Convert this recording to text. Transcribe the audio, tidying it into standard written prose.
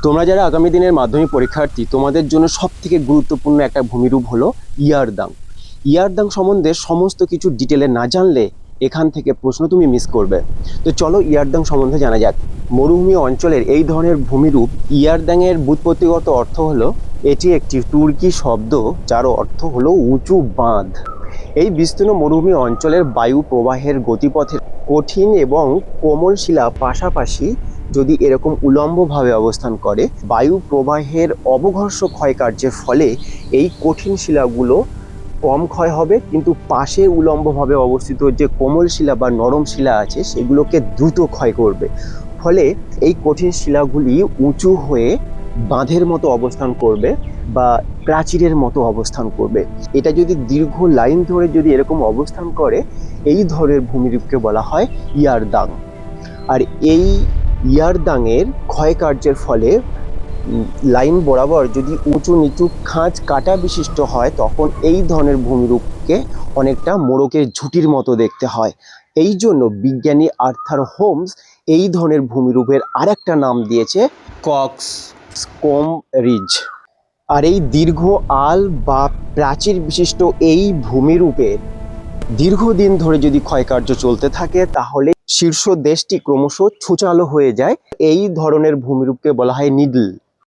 তোমরা যারা আগামী দিনের মাধ্যমিক পরীক্ষার্থী, তোমাদের জন্য সবথেকে গুরুত্বপূর্ণ একটা ভূমিরূপ হলো ইয়ারদাং। ইয়ারদাং সম্বন্ধে সমস্ত কিছু ডিটেলে না জানলে এখান থেকে প্রশ্ন তুমি মিস করবে। তো চলো ইয়ারদাং সম্বন্ধে জানা যাক। মরুভূমি অঞ্চলের এই ধরনের ভূমিরূপ ইয়ারদাংয়ের ব্যুৎপত্তিগত অর্থ হলো এটি একটি তুর্কি শব্দ যার অর্থ হলো উঁচু বাঁধ। এই বিস্তীর্ণ মরুভূমি অঞ্চলের বায়ু প্রবাহের গতিপথের কঠিন এবং কোমল শিলা পাশাপাশি যদি এরকম উলম্বভাবে অবস্থান করে, বায়ু প্রবাহের অবঘর্ষ ক্ষয়কার্যের ফলে এই কঠিন শিলাগুলো কম ক্ষয় হবে, কিন্তু পাশে উলম্বভাবে অবস্থিত যে কোমল শিলা বা নরম শিলা আছে সেগুলোকে দ্রুত ক্ষয় করবে। ফলে এই কঠিন শিলাগুলি উঁচু হয়ে বাঁধের মতো অবস্থান করবে বা প্রাচীরের মতো অবস্থান করবে। এটা যদি দীর্ঘ লাইন ধরে যদি এরকম অবস্থান করে, এই ধরনের ভূমিরূপকে বলা হয় ইয়ারদাং। আর এই ইয়ারদাংয়ের ক্ষয়কার্যের ফলে লাইন বরাবর যদি উঁচু নিচু খাঁজ কাটা বিশিষ্ট হয়, তখন এই ধরনের ভূমিরূপকে অনেকটা মোড়কের ঝুঁটির মতো দেখতে হয়। এই জন্য বিজ্ঞানী আর্থার হোমস এই ধরনের ভূমিরূপের আরেকটা নাম দিয়েছে কক্স স্কোম রিজ। আর এই দীর্ঘ আল বা প্রাচীর বিশিষ্ট এই ভূমিরূপের দীর্ঘদিন ধরে যদি ক্ষয়কার্য চলতে থাকে, তাহলে শীর্ষ দেশটি ক্রমশ ছুচালো হয়ে যায়। এই ধরনের ভূমিরূপকে বলা হয় নিডল।